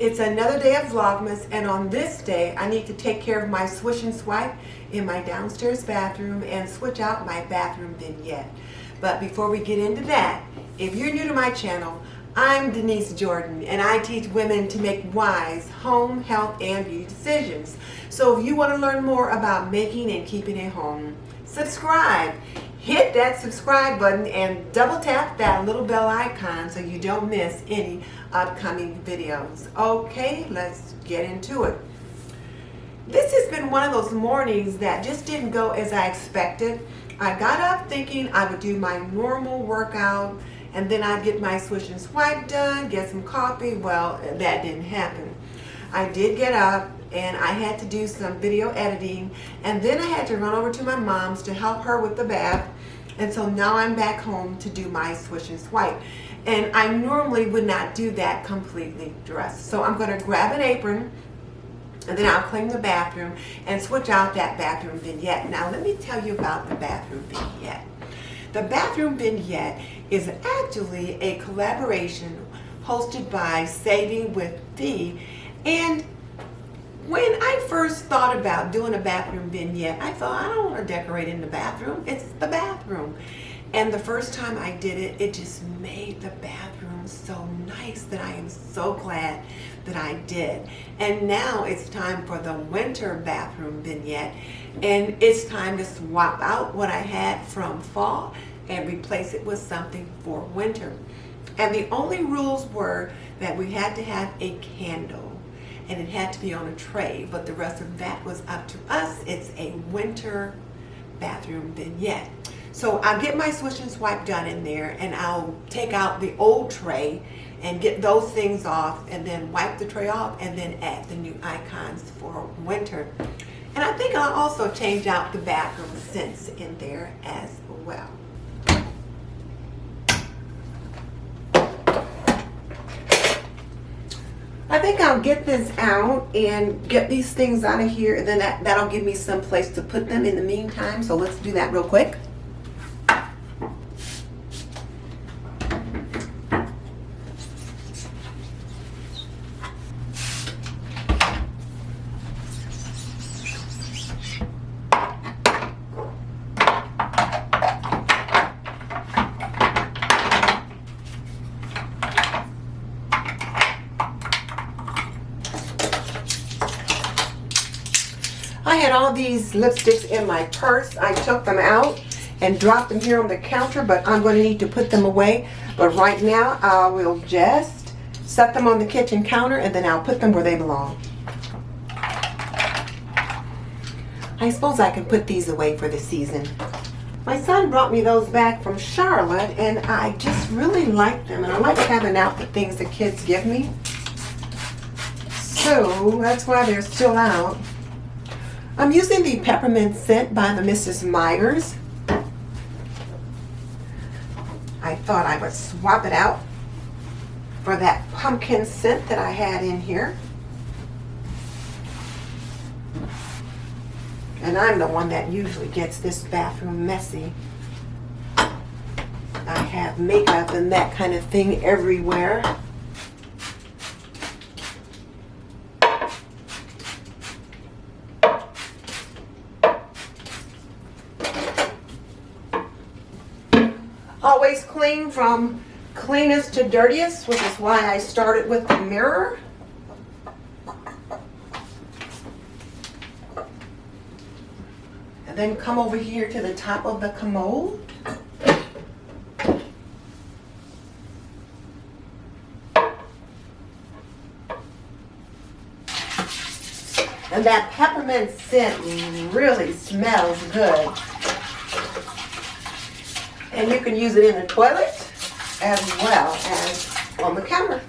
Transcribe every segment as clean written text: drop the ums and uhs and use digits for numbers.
It's another day of Vlogmas, and on this day I need to take care of my swish and swipe in my downstairs bathroom and switch out my bathroom vignette. But before we get into that, if you're new to my channel, I'm Denise Jordan, and I teach women to make wise home, health, and beauty decisions. So if you want to learn more about making and keeping a home, subscribe. Hit that subscribe button and double tap that little bell icon so you don't miss any upcoming videos. Okay, let's get into it. This has been one of those mornings that just didn't go as I expected. I got up thinking I would do my normal workout and then I'd get my swish and swipe done, get some coffee. Well, that didn't happen. I did get up and I had to do some video editing, and then I had to run over to my mom's to help her with the bath, and so now I'm back home to do my swish and swipe. And I normally would not do that completely dressed. So I'm going to grab an apron and then I'll clean the bathroom and switch out that bathroom vignette. Now let me tell you about the bathroom vignette. The bathroom vignette is actually a collaboration hosted by Saving with Dee, and when I first thought about doing a bathroom vignette, I thought, I don't want to decorate in the bathroom. It's the bathroom. And the first time I did it, it just made the bathroom so nice that I am so glad that I did. And now it's time for the winter bathroom vignette. And it's time to swap out what I had from fall and replace it with something for winter. And the only rules were that we had to have a candle, and it had to be on a tray, but the rest of that was up to us. It's a winter bathroom vignette. So I'll get my swish and swipe done in there, and I'll take out the old tray and get those things off, and then wipe the tray off, and then add the new icons for winter. And I think I'll also change out the bathroom scents in there as well. I think I'll get this out and get these things out of here, and then that'll give me some place to put them in the meantime. So let's do that real quick. I had all these lipsticks in my purse. I took them out and dropped them here on the counter, but I'm going to need to put them away. But right now, I will just set them on the kitchen counter, and then I'll put them where they belong. I suppose I can put these away for the season. My son brought me those back from Charlotte, and I just really like them, and I like having out the things the kids give me. So that's why they're still out. I'm using the peppermint scent by the Mrs. Myers. I thought I would swap it out for that pumpkin scent that I had in here. And I'm the one that usually gets this bathroom messy. I have makeup and that kind of thing everywhere. Always clean from cleanest to dirtiest, which is why I started with the mirror. And then come over here to the top of the commode. And that peppermint scent really smells good. And you can use it in the toilet as well as on the counter.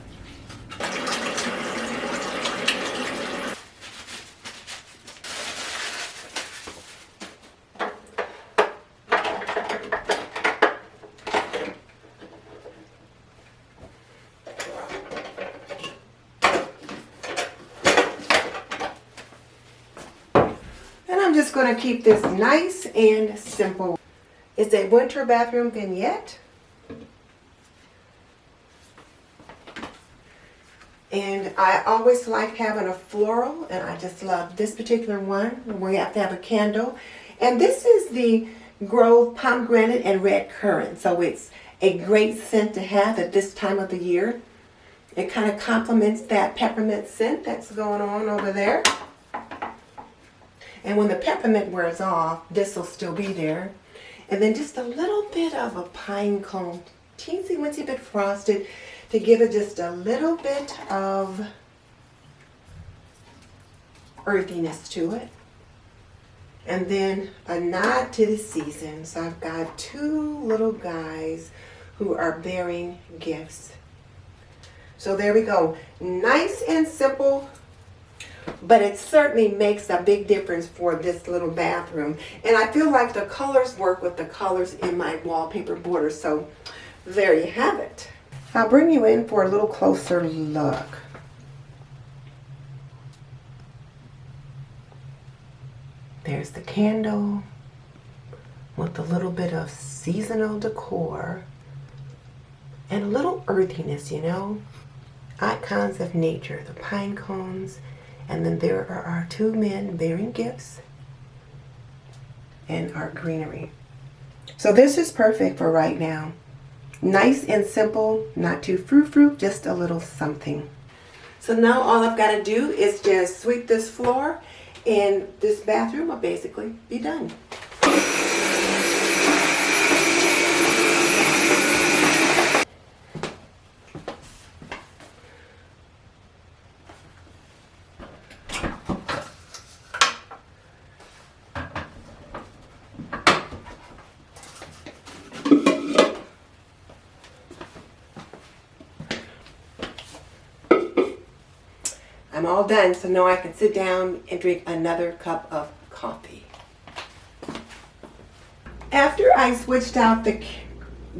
And I'm just going to keep this nice and simple. It's a winter bathroom vignette. And I always like having a floral, and I just love this particular one where you have to have a candle. And this is the Grove Pomegranate and Red Currant. So it's a great scent to have at this time of the year. It kind of complements that peppermint scent that's going on over there. And when the peppermint wears off, this will still be there. And then just a little bit of a pine cone, teensy bit frosted, to give it just a little bit of earthiness to it. And then a nod to the season. So I've got two little guys who are bearing gifts. So there we go. Nice and simple, but it certainly makes a big difference for this little bathroom. And I feel like the colors work with the colors in my wallpaper border. So there you have it. I'll bring you in for a little closer look. There's the candle with a little bit of seasonal decor and a little earthiness, you know. Icons of nature, the pine cones, and then there are our two men bearing gifts and our greenery. So this is perfect for right now. Nice and simple, not too frou-frou, just a little something. So now all I've got to do is just sweep this floor, and this bathroom will basically be done. I'm all done, so now I can sit down and drink another cup of coffee. After I switched out the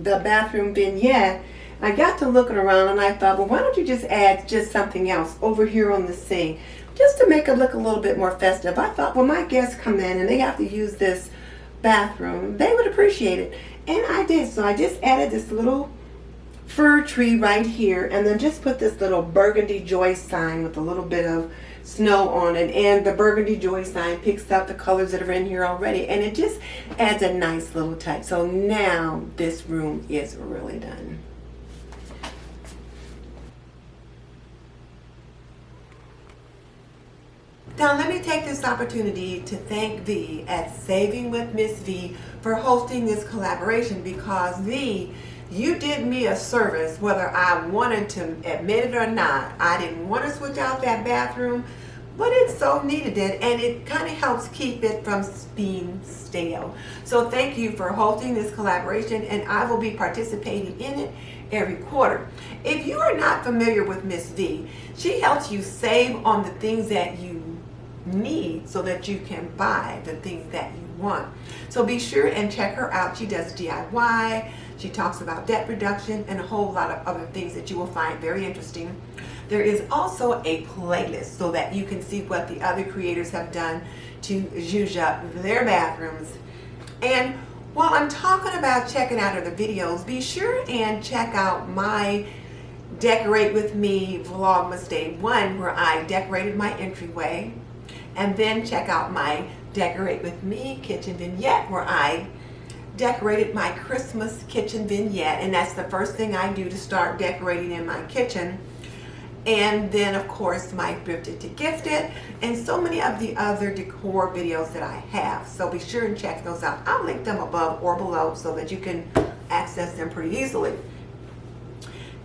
bathroom vignette, I got to looking around and I thought, well, why don't you just add just something else over here on the sink, just to make it look a little bit more festive. I thought, well, my guests come in and they have to use this bathroom, they would appreciate it. And I did, so I just added this little fir tree right here, and then just put this little burgundy joy sign with a little bit of snow on it, and the burgundy joy sign picks up the colors that are in here already, and it just adds a nice little touch. So now this room is really done. Now let me take this opportunity to thank V at Saving with Miss V for hosting this collaboration, because V, you did me a service whether I wanted to admit it or not. I didn't want to switch out that bathroom, but it so needed it, and it kind of helps keep it from being stale. So thank you for hosting this collaboration, and I will be participating in it every quarter. If you are not familiar with Miss V, she helps you save on the things that you need so that you can buy the things that you want. So be sure and check her out. She does DIY. She talks about debt reduction and a whole lot of other things that you will find very interesting. There is also a playlist so that you can see what the other creators have done to zhuzh up their bathrooms. And while I'm talking about checking out other videos, be sure and check out my Decorate With Me Vlogmas Day 1, where I decorated my entryway. And then check out my Decorate With Me Kitchen Vignette, where I decorated my Christmas kitchen vignette, and that's the first thing I do to start decorating in my kitchen. And then of course my Thrifted to Gifted, and so many of the other decor videos that I have. So be sure and check those out. I'll link them above or below so that you can access them pretty easily.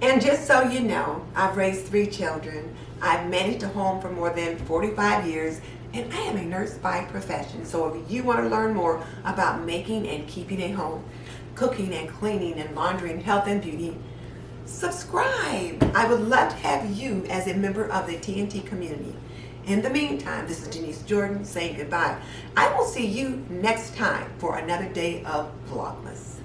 And just so you know, I've raised 3 children. I've managed a home for more than 45 years, and I am a nurse by profession. So if you want to learn more about making and keeping a home, cooking and cleaning and laundering, health and beauty, subscribe. I would love to have you as a member of the TNT community. In the meantime, this is Denise Jordan saying goodbye. I will see you next time for another day of Vlogmas.